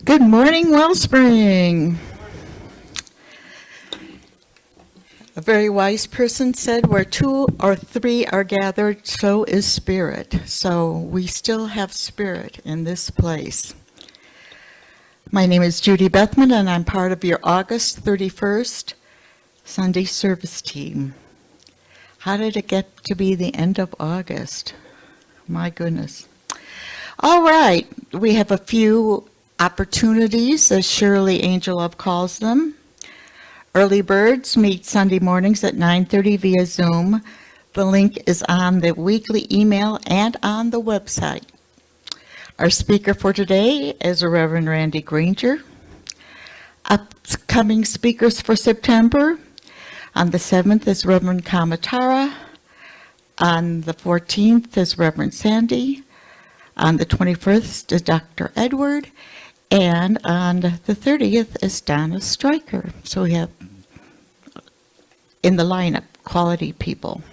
Good morning, Wellspring. A very wise person said, where two or three are gathered, so is spirit. So we still have spirit in this place. My name is Judy Bethman, and I'm part of your August 31st Sunday service team. How did it get to be the end of August? My goodness. All right, we have a few opportunities, as Shirley Angelov calls them. Early birds meet Sunday mornings at 9:30 via Zoom. The link is on the weekly email and on the website. Our speaker for today is Reverend Randy Granger. Upcoming speakers for September. On the 7th is Reverend Kamatara. On the 14th is Reverend Sandy. On the 21st is Dr. Edward. And on the 30th is Donna Stryker. So we have in the lineup quality people.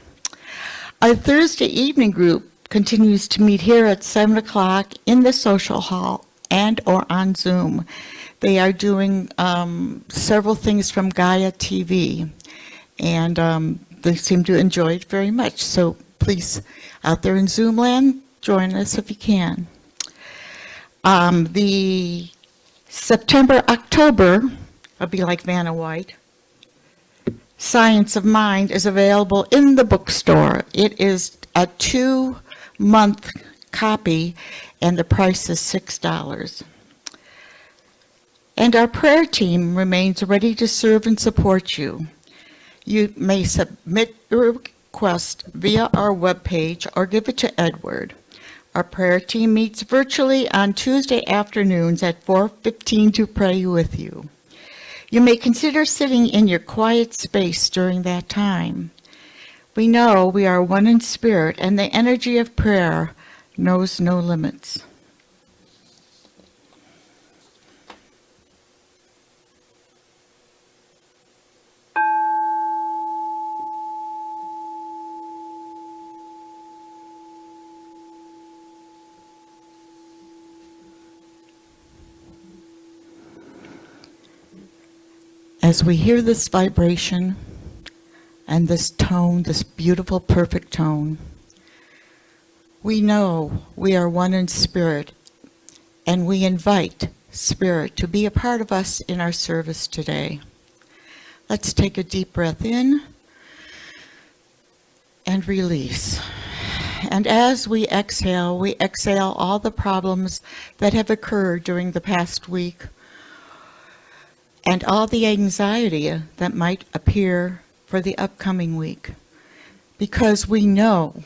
Our Thursday evening group continues to meet here at 7 o'clock in the social hall and or on Zoom. They are doing several things from Gaia TV, and they seem to enjoy it very much. So please, out there in Zoom land, join us if you can. The September, October, I'll be like Vanna White, Science of Mind is available in the bookstore. It is a 2-month copy, and the price is $6. And our prayer team remains ready to serve and support you. You may submit your request via our webpage or give it to Edward. Our prayer team meets virtually on Tuesday afternoons at 4:15 to pray with you. You may consider sitting in your quiet space during that time. We know we are one in spirit, and the energy of prayer knows no limits. As we hear this vibration and this tone, this beautiful, perfect tone, we know we are one in spirit, and we invite spirit to be a part of us in our service today. Let's take a deep breath in and release. And as we exhale all the problems that have occurred during the past week, and all the anxiety that might appear for the upcoming week, because we know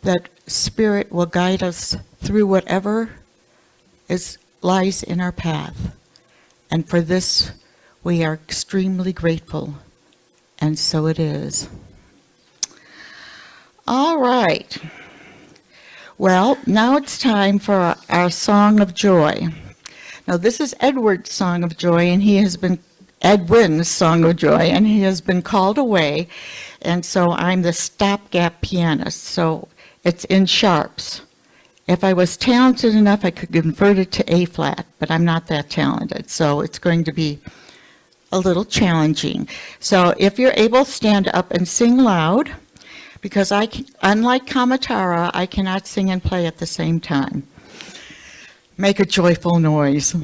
that Spirit will guide us through whatever lies in our path. And for this, we are extremely grateful, and so it is. All right. Well, now it's time for our Song of Joy. Now, this is Edward's Song of Joy, and Edwin's Song of Joy, and he has been called away, and so I'm the stopgap pianist, so it's in sharps. If I was talented enough, I could convert it to A-flat, but I'm not that talented, so it's going to be a little challenging. So if you're able, stand up and sing loud, because unlike Kamatara, I cannot sing and play at the same time. Make a joyful noise.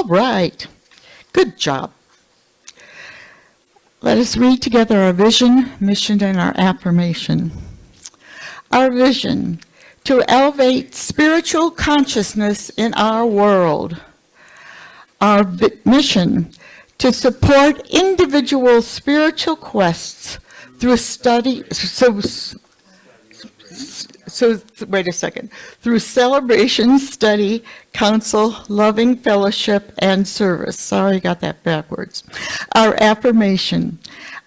right. Good job. Let us read together our vision, mission, and our affirmation. Our vision: to elevate spiritual consciousness in our world. Our mission: to support individual spiritual quests through study, through celebration, study, counsel, loving fellowship, and service. Sorry, I got that backwards. Our affirmation: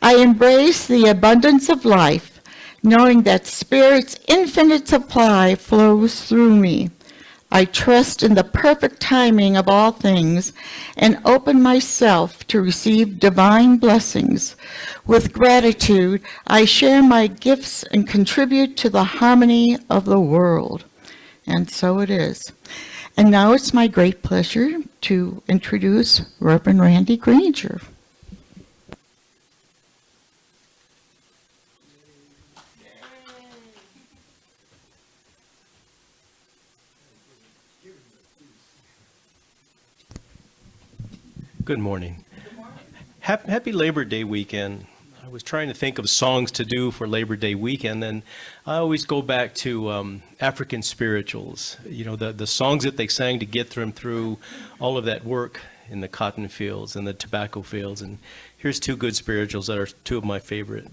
I embrace the abundance of life, knowing that Spirit's infinite supply flows through me. I trust in the perfect timing of all things and open myself to receive divine blessings. With gratitude, I share my gifts and contribute to the harmony of the world. And so it is. And now it's my great pleasure to introduce Reverend Randy Granger. Good morning. Happy Labor Day weekend. I was trying to think of songs to do for Labor Day weekend, and I always go back to African spirituals, you know, the songs that they sang to get them through all of that work in the cotton fields and the tobacco fields. And here's two good spirituals that are two of my favorite.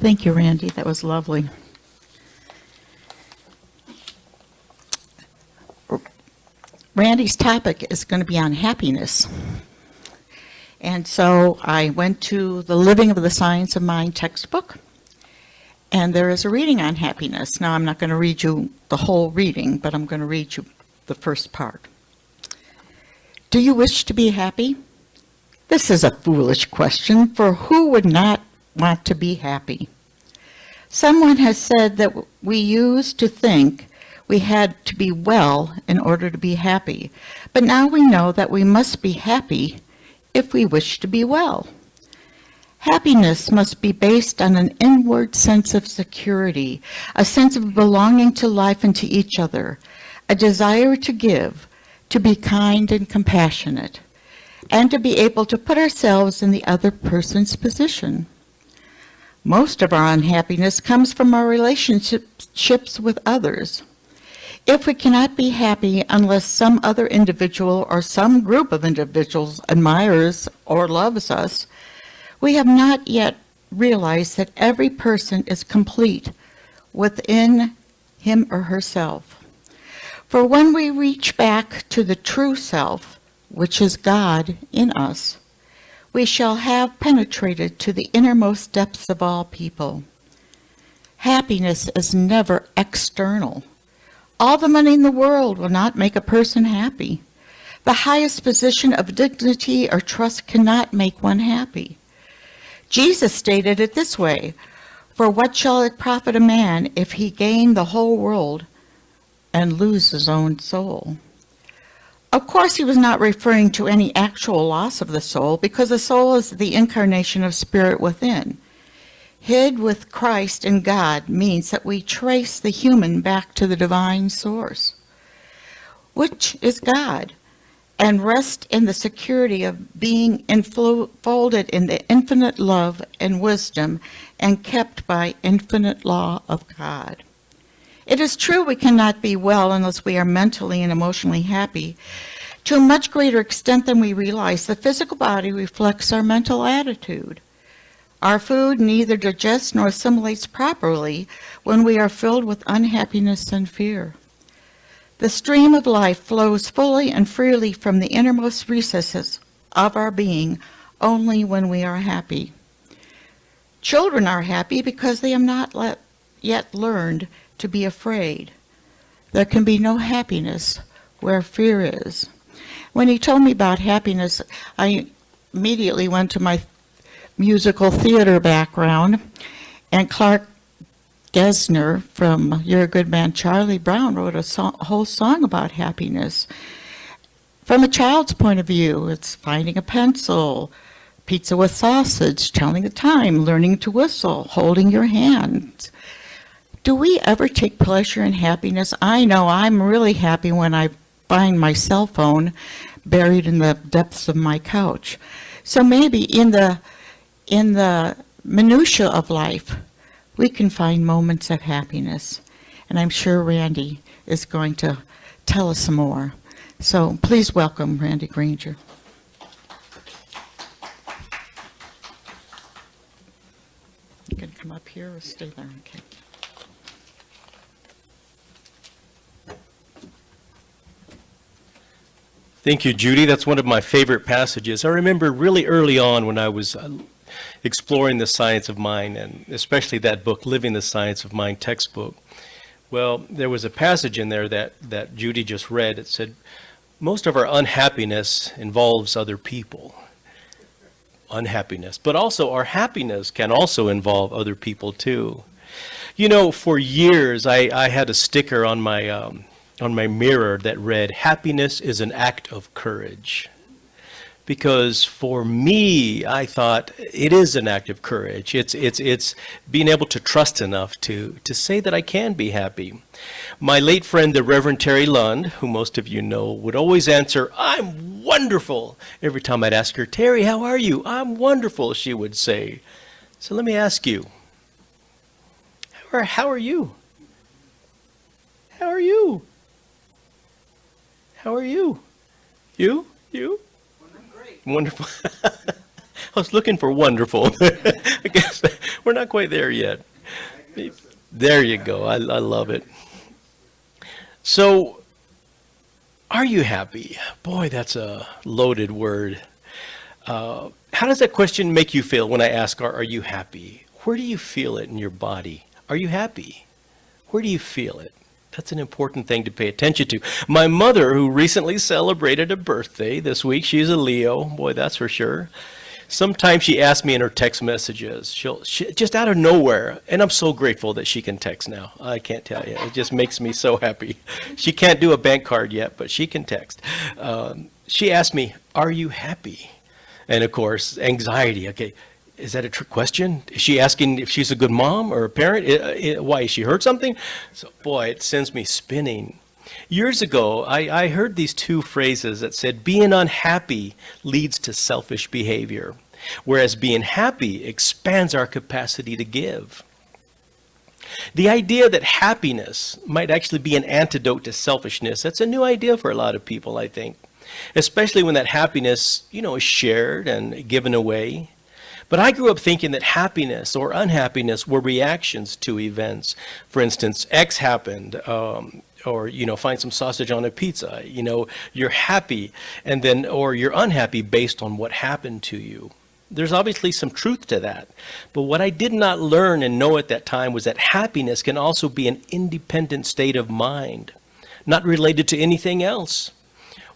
Thank you, Randy. That was lovely. Randy's topic is going to be on happiness. And so I went to the Living of the Science of Mind textbook, and there is a reading on happiness. Now, I'm not going to read you the whole reading, but I'm going to read you the first part. Do you wish to be happy? This is a foolish question, for who would not want to be happy? Someone has said that we used to think We had to be well in order to be happy. But now we know that we must be happy if we wish to be well. Happiness must be based on an inward sense of security, a sense of belonging to life and to each other, a desire to give, to be kind and compassionate, and to be able to put ourselves in the other person's position. Most of our unhappiness comes from our relationships with others. If we cannot be happy unless some other individual or some group of individuals admires or loves us, we have not yet realized that every person is complete within him or herself. For when we reach back to the true self, which is God in us, we shall have penetrated to the innermost depths of all people. Happiness is never external. All the money in the world will not make a person happy. The highest position of dignity or trust cannot make one happy. Jesus stated it this way, "For what shall it profit a man if he gain the whole world and lose his own soul?" Of course, he was not referring to any actual loss of the soul, because the soul is the incarnation of spirit within. Hid with Christ in God means that we trace the human back to the divine source, which is God, and rest in the security of being enfolded in the infinite love and wisdom and kept by infinite law of God. It is true we cannot be well unless we are mentally and emotionally happy. To a much greater extent than we realize, the physical body reflects our mental attitude. Our food neither digests nor assimilates properly when we are filled with unhappiness and fear. The stream of life flows fully and freely from the innermost recesses of our being only when we are happy. Children are happy because they have not yet learned to be afraid. There can be no happiness where fear is. When he told me about happiness, I immediately went to my musical theater background, and Clark Gesner from You're a Good Man, Charlie Brown wrote a whole song about happiness. From a child's point of view, it's finding a pencil, pizza with sausage, telling the time, learning to whistle, holding your hand. Do we ever take pleasure in happiness? I know I'm really happy when I find my cell phone buried in the depths of my couch. So maybe in the minutia of life, we can find moments of happiness. And I'm sure Randy is going to tell us some more. So please welcome Randy Granger. You can come up here or stay there, okay. Thank you, Judy. That's one of my favorite passages. I remember really early on when I was exploring the science of mind, and especially that book, Living the Science of Mind textbook. Well, there was a passage in there that Judy just read. It said, most of our unhappiness involves other people. Unhappiness. But also our happiness can also involve other people too. You know, for years I had a sticker on my mirror that read, "Happiness is an act of courage." Because for me, I thought it is an act of courage. It's being able to trust enough to say that I can be happy. My late friend, the Reverend Terry Lund, who most of you know, would always answer, "I'm wonderful." Every time I'd ask her, "Terry, how are you?" "I'm wonderful," she would say. So let me ask you, how are you? How are you? How are you? You? Wonderful. I was looking for wonderful. I guess we're not quite there yet. There you go. I love it. So, are you happy? Boy, that's a loaded word. How does that question make you feel when I ask, are you happy? Where do you feel it in your body? Are you happy? Where do you feel it? That's an important thing to pay attention to. My mother, who recently celebrated a birthday this week, she's a Leo, boy, that's for sure. Sometimes she asks me in her text messages, she just out of nowhere, and I'm so grateful that she can text now. I can't tell you. It just makes me so happy. She can't do a bank card yet, but she can text. She asked me, "Are you happy?" And of course, anxiety. Okay, is that a trick question? Is she asking if she's a good mom or a parent? Why, she heard something? So, boy, it sends me spinning. Years ago, I heard these two phrases that said, being unhappy leads to selfish behavior, whereas being happy expands our capacity to give. The idea that happiness might actually be an antidote to selfishness, that's a new idea for a lot of people, I think, especially when that happiness, is shared and given away. But I grew up thinking that happiness or unhappiness were reactions to events. For instance, X happened, or find some sausage on a pizza. You're happy, and then or you're unhappy based on what happened to you. There's obviously some truth to that. But what I did not learn and know at that time was that happiness can also be an independent state of mind, not related to anything else.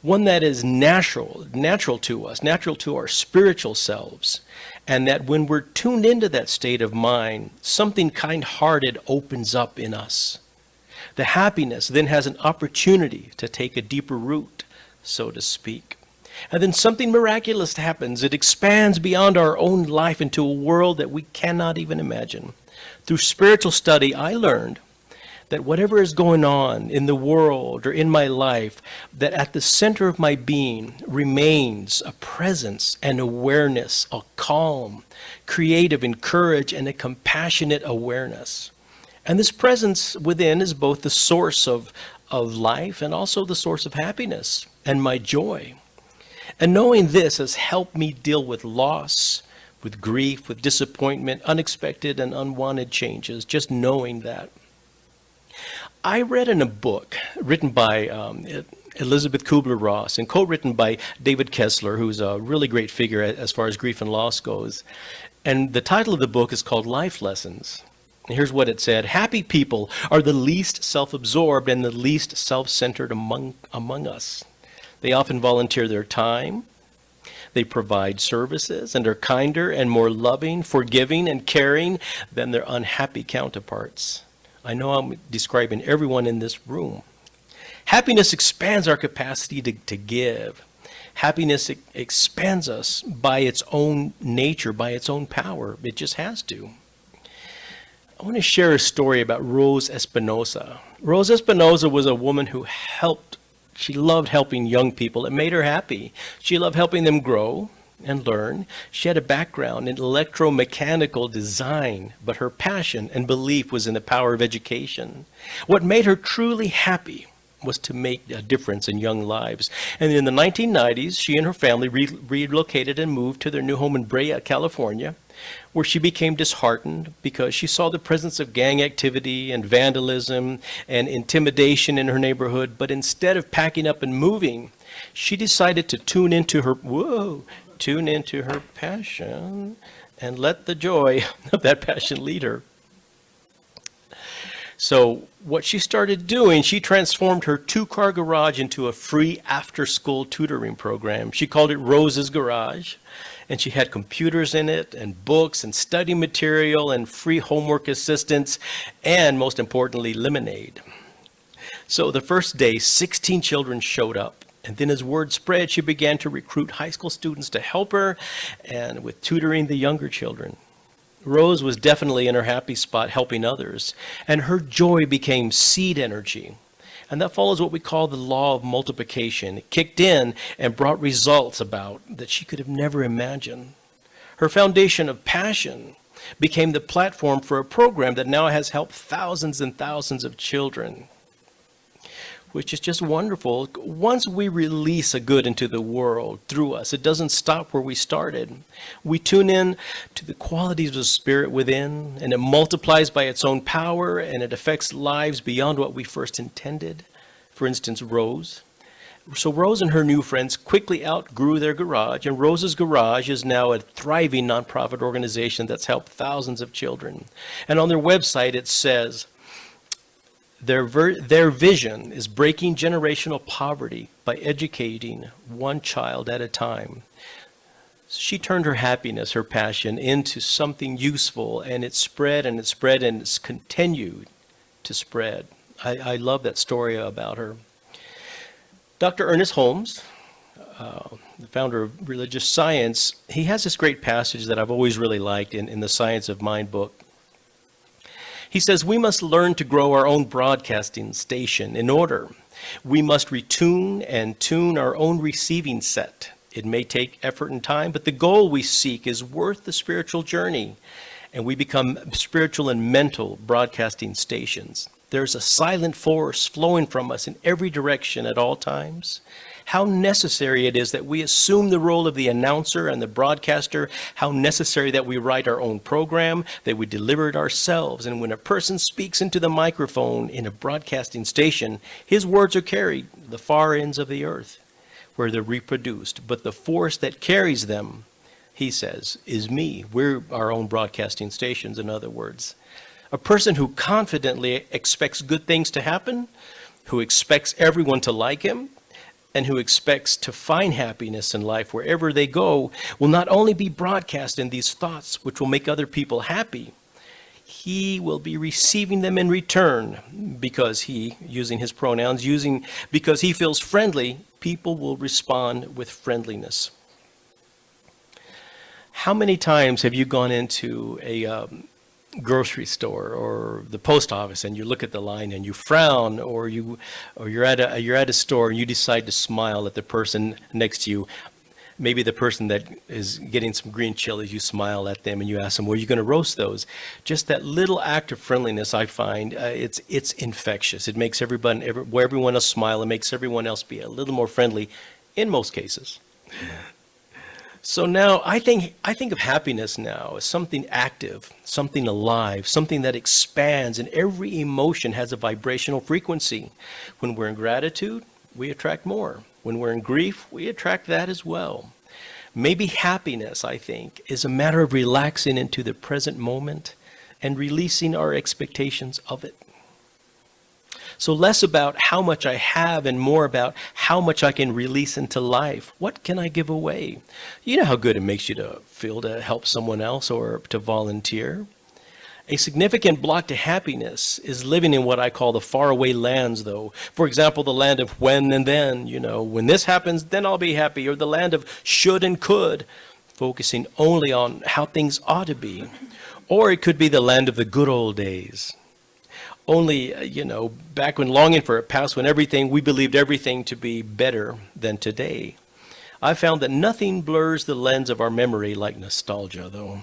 One that is natural to us, natural to our spiritual selves. And that when we're tuned into that state of mind, something kind-hearted opens up in us. The happiness then has an opportunity to take a deeper root, so to speak. And then something miraculous happens. It expands beyond our own life into a world that we cannot even imagine. Through spiritual study, I learned that whatever is going on in the world or in my life, that at the center of my being remains a presence and awareness, a calm, creative, encouraged, and a compassionate awareness. And this presence within is both the source of life and also the source of happiness and my joy. And knowing this has helped me deal with loss, with grief, with disappointment, unexpected and unwanted changes, just knowing that. I read in a book written by Elizabeth Kubler-Ross and co-written by David Kessler, who's a really great figure as far as grief and loss goes. And the title of the book is called Life Lessons. And here's what it said. Happy people are the least self-absorbed and the least self-centered among us. They often volunteer their time. They provide services and are kinder and more loving, forgiving, and caring than their unhappy counterparts. I know I'm describing everyone in this room. Happiness expands our capacity to give. Happiness expands us by its own nature, by its own power. It just has to. I want to share a story about Rose Espinosa. Rose Espinosa was a woman who she loved helping young people. It made her happy. She loved helping them grow and learn. She had a background in electromechanical design, but her passion and belief was in the power of education. What made her truly happy was to make a difference in young lives. And in the 1990s, she and her family relocated and moved to their new home in Brea, California, where she became disheartened because she saw the presence of gang activity and vandalism and intimidation in her neighborhood. But instead of packing up and moving, she decided to tune into her passion and let the joy of that passion lead her. So what she started doing, she transformed her 2-car garage into a free after-school tutoring program. She called it Rose's Garage, and she had computers in it and books and study material and free homework assistance and, most importantly, lemonade. So the first day, 16 children showed up. And then as word spread, she began to recruit high school students to help her and with tutoring the younger children. Rose was definitely in her happy spot helping others, and her joy became seed energy. And that follows what we call the law of multiplication. It kicked in and brought results about that she could have never imagined. Her foundation of passion became the platform for a program that now has helped thousands and thousands of children, which is just wonderful. Once we release a good into the world through us, it doesn't stop where we started. We tune in to the qualities of the Spirit within, and it multiplies by its own power, and it affects lives beyond what we first intended. For instance, Rose. So Rose and her new friends quickly outgrew their garage, and Rose's Garage is now a thriving nonprofit organization that's helped thousands of children. And on their website, it says, Their vision is breaking generational poverty by educating one child at a time. She turned her happiness, her passion, into something useful, and it spread and it spread and it's continued to spread. I love that story about her. Dr. Ernest Holmes, the founder of religious science, he has this great passage that I've always really liked in the Science of Mind book. He says, we must learn to grow our own broadcasting station in order. We must retune and tune our own receiving set. It may take effort and time, but the goal we seek is worth the spiritual journey, and we become spiritual and mental broadcasting stations. There's a silent force flowing from us in every direction at all times. How necessary it is that we assume the role of the announcer and the broadcaster, how necessary that we write our own program, that we deliver it ourselves. And when a person speaks into the microphone in a broadcasting station, his words are carried to the far ends of the earth, where they're reproduced. But the force that carries them, he says, is me. We're our own broadcasting stations, in other words. A person who confidently expects good things to happen, who expects everyone to like him, and who expects to find happiness in life wherever they go, will not only be broadcasting these thoughts which will make other people happy, he will be receiving them in return because he, using his pronouns, because he feels friendly, people will respond with friendliness. How many times have you gone into a grocery store or the post office and you look at the line and you frown, or you're at a store and you decide to smile at the person next to you, maybe the person that is getting some green chilies, you smile at them and you ask them, well, are you going to roast those? Just that little act of friendliness, I find, it's infectious. It makes everyone else smile. It makes everyone else be a little more friendly in most cases. So now I think of happiness now as something active, something alive, something that expands, and every emotion has a vibrational frequency. When we're in gratitude, we attract more. When we're in grief, we attract that as well. Maybe happiness, I think, is a matter of relaxing into the present moment and releasing our expectations of it. So less about how much I have and more about how much I can release into life. What can I give away? You know how good it makes you to feel to help someone else or to volunteer. A significant block to happiness is living in what I call the faraway lands, though. For example, the land of when and then, when this happens, then I'll be happy. Or the land of should and could, focusing only on how things ought to be. Or it could be the land of the good old days. Only, back when longing for a past when we believed everything to be better than today. I found that nothing blurs the lens of our memory like nostalgia, though.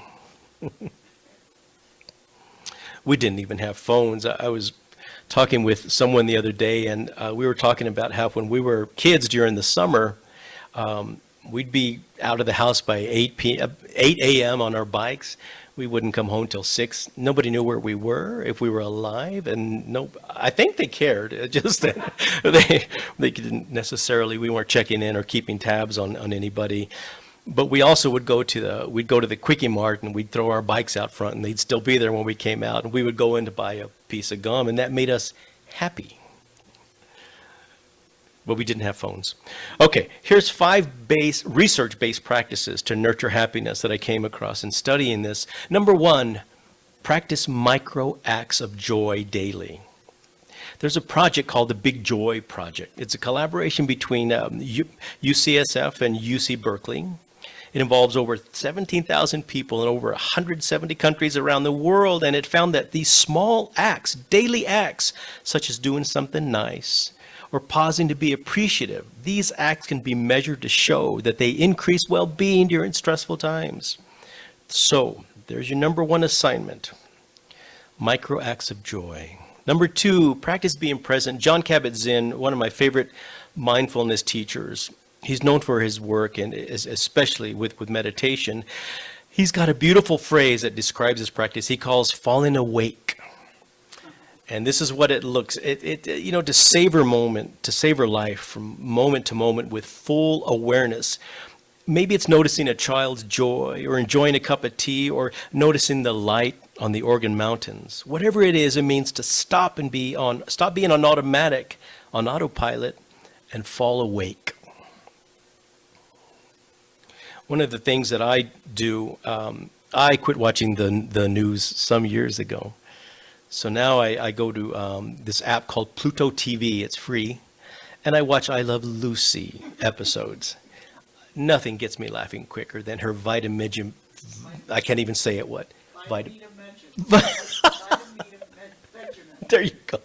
We didn't even have phones. I was talking with someone the other day, and we were talking about how when we were kids during the summer, we'd be out of the house by 8 a.m. on our bikes. We wouldn't come home till 6. Nobody knew where we were, if we were alive, and I think they cared. It just that they didn't necessarily. We weren't checking in or keeping tabs on anybody. But we also would go to the Quickie Mart, and we'd throw our bikes out front, and they'd still be there when we came out. And we would go in to buy a piece of gum, and that made us happy. But we didn't have phones. Okay, here's 5 research-based practices to nurture happiness that I came across in studying this. Number 1, practice micro acts of joy daily. There's a project called the Big Joy Project. It's a collaboration between UCSF and UC Berkeley. It involves over 17,000 people in over 170 countries around the world, and it found that these small acts, daily acts, such as doing something nice, or pausing to be appreciative, these acts can be measured to show that they increase well-being during stressful times. So, there's your number 1 assignment, micro acts of joy. Number 2, practice being present. John Kabat-Zinn, one of my favorite mindfulness teachers, he's known for his work, and especially with meditation. He's got a beautiful phrase that describes his practice. He calls falling awake. And this is what it looks, to savor life from moment to moment with full awareness. Maybe it's noticing a child's joy, or enjoying a cup of tea, or noticing the light on the Oregon mountains. Whatever it is, it means to stop being on autopilot, and fall awake. One of the things that I do, I quit watching the news some years ago. So now I go to this app called Pluto TV. It's free. And I watch I Love Lucy episodes. Nothing gets me laughing quicker than her vitamin. I can't even say it. What? There you go.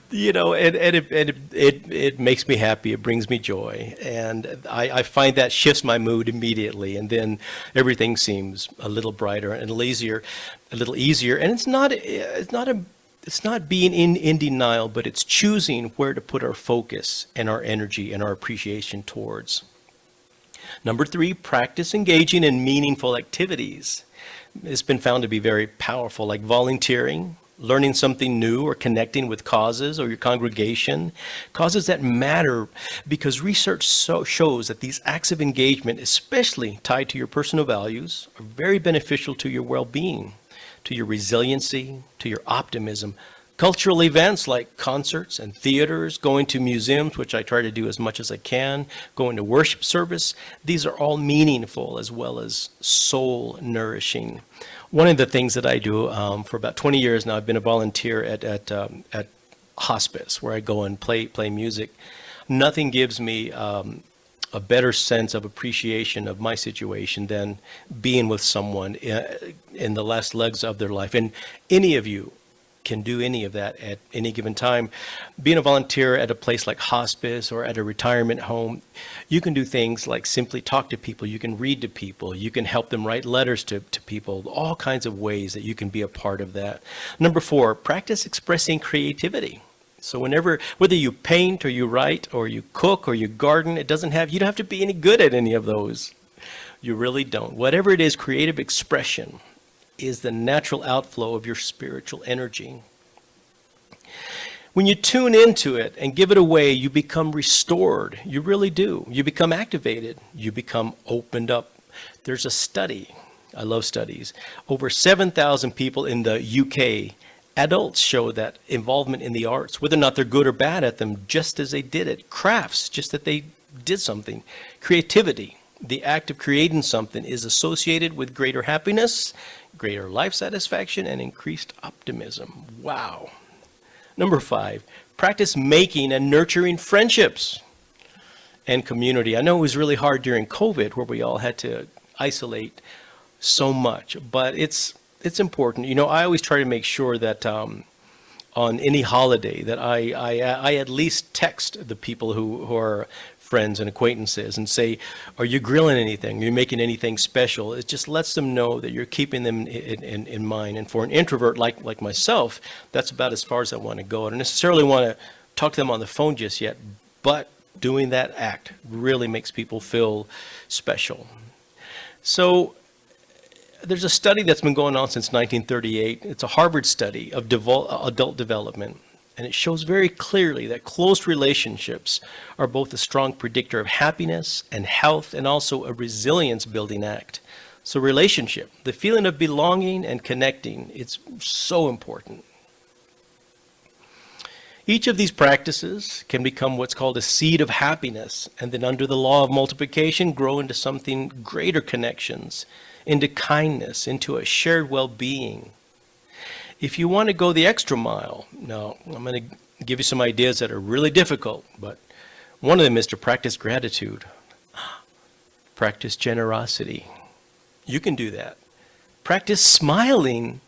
You know, and it makes me happy. It brings me joy, and I find that shifts my mood immediately, and then everything seems a little brighter and a little easier. And it's not being in denial, but it's choosing where to put our focus and our energy and our appreciation towards. Number 3, practice engaging in meaningful activities. It's been found to be very powerful, like volunteering, learning something new, or connecting with causes or your congregation, causes that matter, because research shows that these acts of engagement, especially tied to your personal values, are very beneficial to your well-being, to your resiliency, to your optimism. Cultural events like concerts and theaters, going to museums, which I try to do as much as I can, going to worship service, these are all meaningful as well as soul nourishing. One of the things that I do for about 20 years now, I've been a volunteer at hospice, where I go and play music. Nothing gives me a better sense of appreciation of my situation than being with someone in the last legs of their life. And any of you can do any of that at any given time. Being a volunteer at a place like hospice or at a retirement home, you can do things like simply talk to people, you can read to people, you can help them write letters to people, all kinds of ways that you can be a part of that. Number 4, practice expressing creativity. So whether you paint or you write or you cook or you garden, you don't have to be any good at any of those. You really don't. Whatever it is, creative expression is the natural outflow of your spiritual energy. When you tune into it and give it away, you become restored. You really do. You become activated. You become opened up. There's a study. I love studies. Over 7,000 people in the UK, adults, show that involvement in the arts, whether or not they're good or bad at them, just as they did it. Crafts, just that they did something. Creativity, the act of creating something, is associated with greater happiness, greater life satisfaction, and increased optimism. Wow. Number 5, practice making and nurturing friendships and community. I know it was really hard during COVID, where we all had to isolate so much, but it's important. You know, I always try to make sure that on any holiday that I at least text the people who are friends and acquaintances and say, are you grilling anything? Are you making anything special? It just lets them know that you're keeping them in mind. And for an introvert like myself, that's about as far as I want to go. I don't necessarily want to talk to them on the phone just yet, but doing that act really makes people feel special. So there's a study that's been going on since 1938. It's a Harvard study of adult development. And it shows very clearly that close relationships are both a strong predictor of happiness and health, and also a resilience building act. So relationship, the feeling of belonging and connecting, it's so important. Each of these practices can become what's called a seed of happiness, and then under the law of multiplication, grow into something greater connections, into kindness, into a shared well-being. If you want to go the extra mile, now I'm going to give you some ideas that are really difficult, but one of them is to practice gratitude, practice generosity. You can do that. Practice smiling.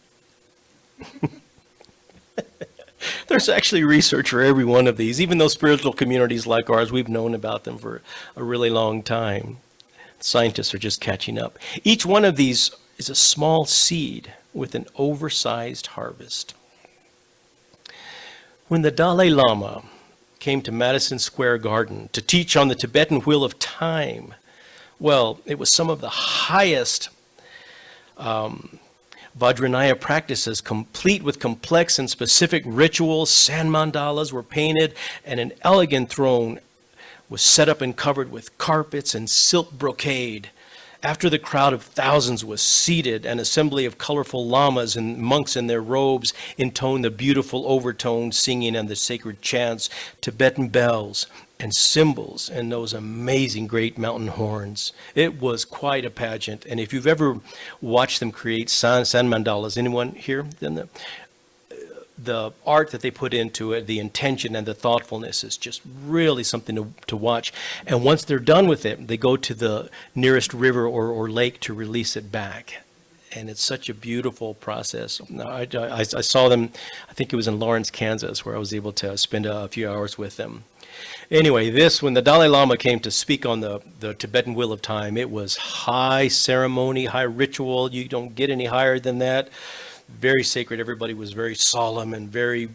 There's actually research for every one of these. Even though spiritual communities like ours, we've known about them for a really long time. Scientists are just catching up. Each one of these is a small seed with an oversized harvest. When the Dalai Lama came to Madison Square Garden to teach on the Tibetan wheel of time, well, it was some of the highest Vajrayana practices, complete with complex and specific rituals. Sand mandalas were painted, and an elegant throne was set up and covered with carpets and silk brocade. After the crowd of thousands was seated, an assembly of colorful lamas and monks in their robes intoned the beautiful overtones, singing and the sacred chants, Tibetan bells, and cymbals and those amazing great mountain horns. It was quite a pageant. And if you've ever watched them create sand mandalas, anyone here? Then the art that they put into it, the intention and the thoughtfulness is just really something to watch. And once they're done with it, they go to the nearest river or lake to release it back. And it's such a beautiful process. I saw them, I think it was in Lawrence, Kansas, where I was able to spend a few hours with them. Anyway, when the Dalai Lama came to speak on the Tibetan Wheel of Time, it was high ceremony, high ritual. You don't get any higher than that. Very sacred. Everybody was very solemn and very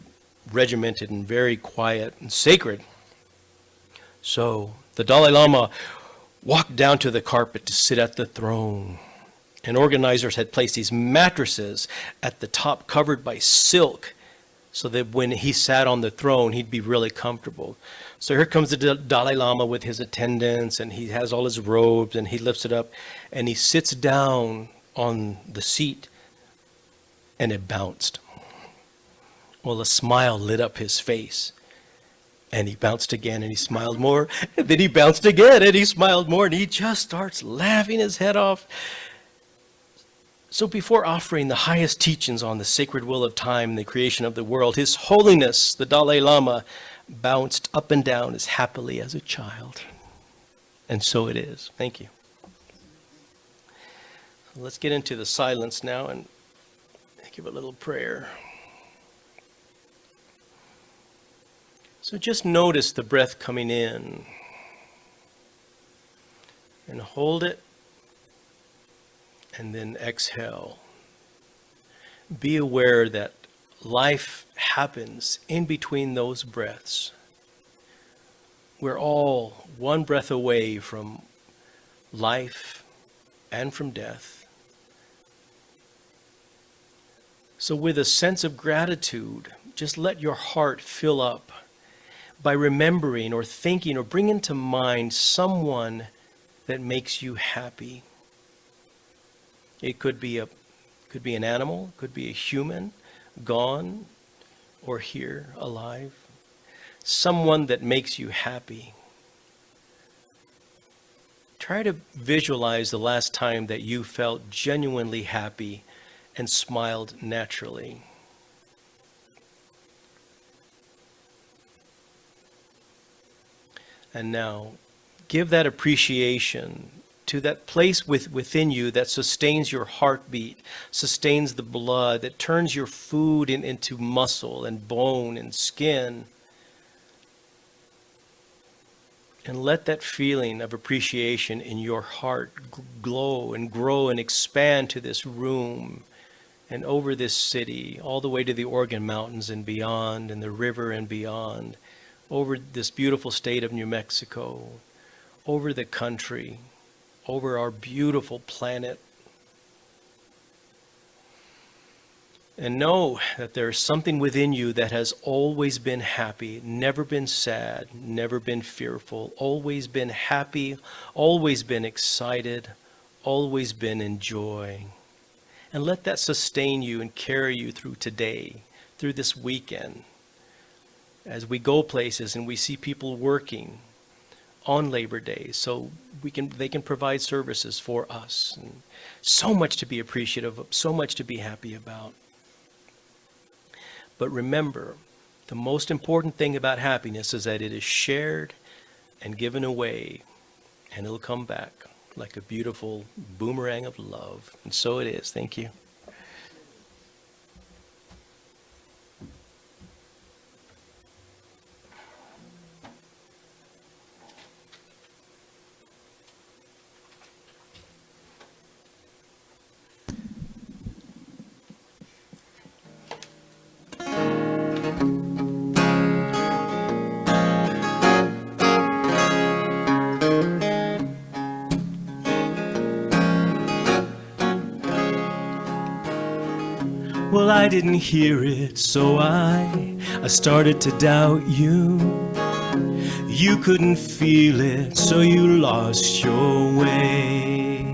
regimented and very quiet and sacred. So the Dalai Lama walked down to the carpet to sit at the throne. And organizers had placed these mattresses at the top covered by silk so that when he sat on the throne, he'd be really comfortable. So here comes the Dalai Lama with his attendants, and he has all his robes, and he lifts it up, and he sits down on the seat, and it bounced. Well, a smile lit up his face, and he bounced again, and he smiled more, and then he bounced again, and he smiled more, and he just starts laughing his head off. So before offering the highest teachings on the sacred wheel of time and the creation of the world, His Holiness, the Dalai Lama, bounced up and down as happily as a child. And so it is. Thank you. Let's get into the silence now and give a little prayer. So just notice the breath coming in and hold it. And then exhale. Be aware that life happens in between those breaths. We're all one breath away from life and from death. So with a sense of gratitude, just let your heart fill up by remembering or thinking or bringing to mind someone that makes you happy. It could be an animal, could be a human, gone or here, alive. Someone that makes you happy. Try to visualize the last time that you felt genuinely happy and smiled naturally. And now, give that appreciation to that place within you that sustains your heartbeat, sustains the blood, that turns your food into muscle and bone and skin. And let that feeling of appreciation in your heart glow and grow and expand to this room and over this city, all the way to the Oregon Mountains and beyond, and the river and beyond, over this beautiful state of New Mexico, over the country, over our beautiful planet. And know that there is something within you that has always been happy, never been sad, never been fearful, always been happy, always been excited, always been in joy. And let that sustain you and carry you through today, through this weekend. As we go places and we see people working on Labor Day, so they can provide services for us. And so much to be appreciative of, so much to be happy about. But remember, the most important thing about happiness is that it is shared and given away, and it'll come back like a beautiful boomerang of love. And so it is. Thank you. Well, I didn't hear it, so I started to doubt you. You couldn't feel it, so you lost your way.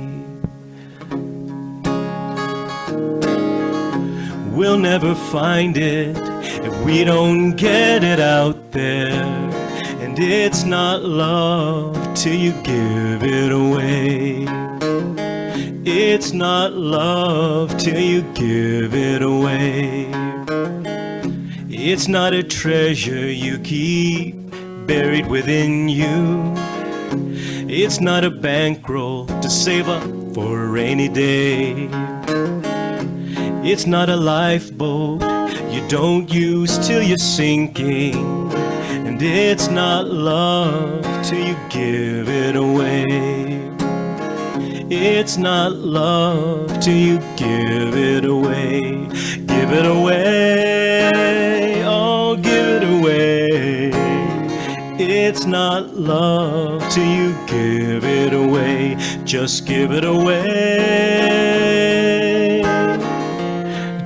We'll never find it if we don't get it out there. And and it's not love till you give it away. It's not love till you give it away. It's not a treasure you keep buried within you. It's not a bankroll to save up for a rainy day. It's not a lifeboat you don't use till you're sinking. And it's not love till you give it away. It's not love till you give it away. Give it away, oh give it away. It's not love till you give it away. Just give it away.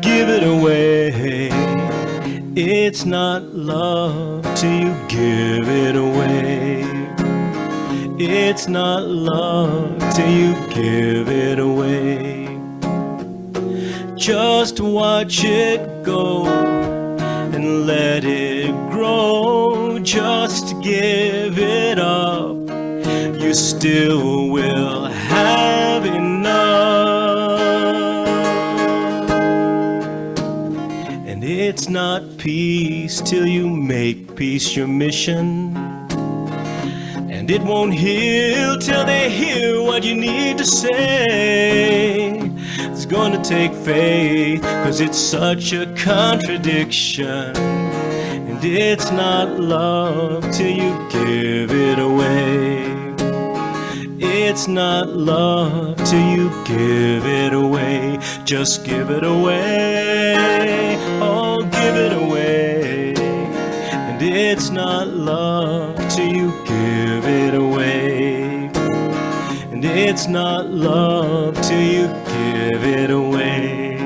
Give it away. It's not love till you give it away. It's not love till you give it away. Just watch it go and let it grow. Just give it up. You still will have enough. And it's not peace till you make peace your mission. And it won't heal till they hear what you need to say. It's gonna take faith, 'cause it's such a contradiction. And it's not love till you give it away. It's not love till you give it away. Just give it away, oh give it away. And it's not love till you give it away. And it's not love till you give it away.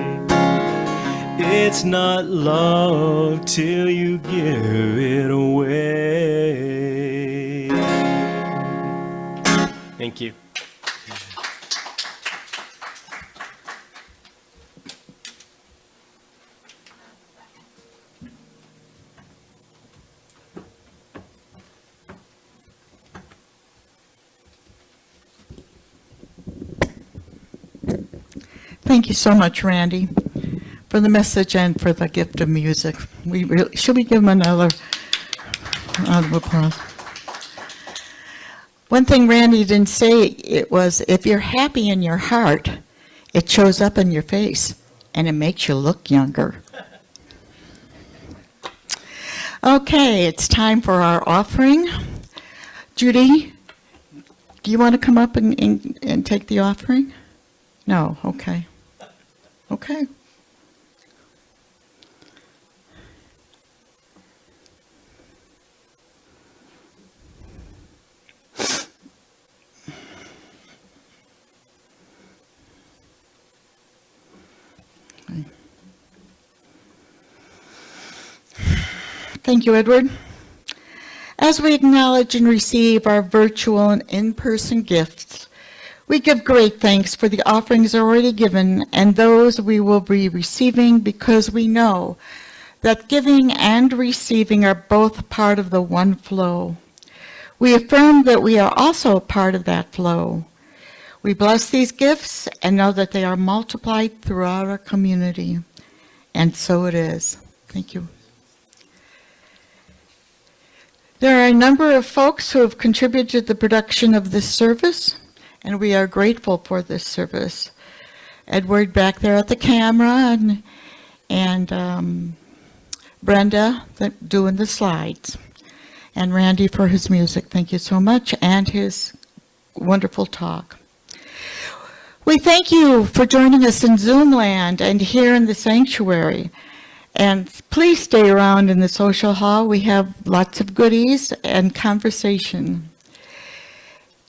It's not love till you give it away. Thank you. Thank you so much, Randy, for the message and for the gift of music. Should we give him another round of applause? One thing Randy didn't say, it was, if you're happy in your heart, it shows up in your face, and it makes you look younger. Okay, it's time for our offering. Judy, do you want to come up and take the offering? No, okay. Okay. Thank you, Edward. As we acknowledge and receive our virtual and in-person gifts, we give great thanks for the offerings already given and those we will be receiving, because we know that giving and receiving are both part of the one flow. We affirm that we are also a part of that flow. We bless these gifts and know that they are multiplied throughout our community. And so it is. Thank you. There are a number of folks who have contributed to the production of this service, and we are grateful for this service. Edward back there at the camera, and Brenda doing the slides, and Randy for his music. Thank you so much, and his wonderful talk. We thank you for joining us in Zoom land and here in the sanctuary. And please stay around in the social hall. We have lots of goodies and conversation.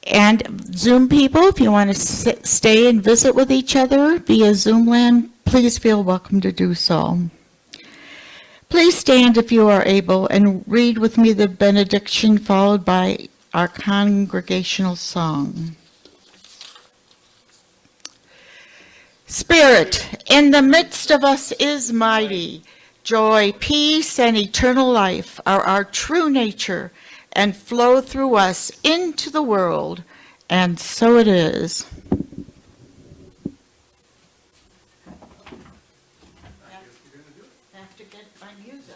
And Zoom people, if you want to stay and visit with each other via Zoom land, please feel welcome to do so. Please stand if you are able and read with me the benediction, followed by our congregational song. Spirit in the midst of us is mighty. Joy, peace, and eternal life are our true nature and flow through us into the world, and so it is. Have to get my music.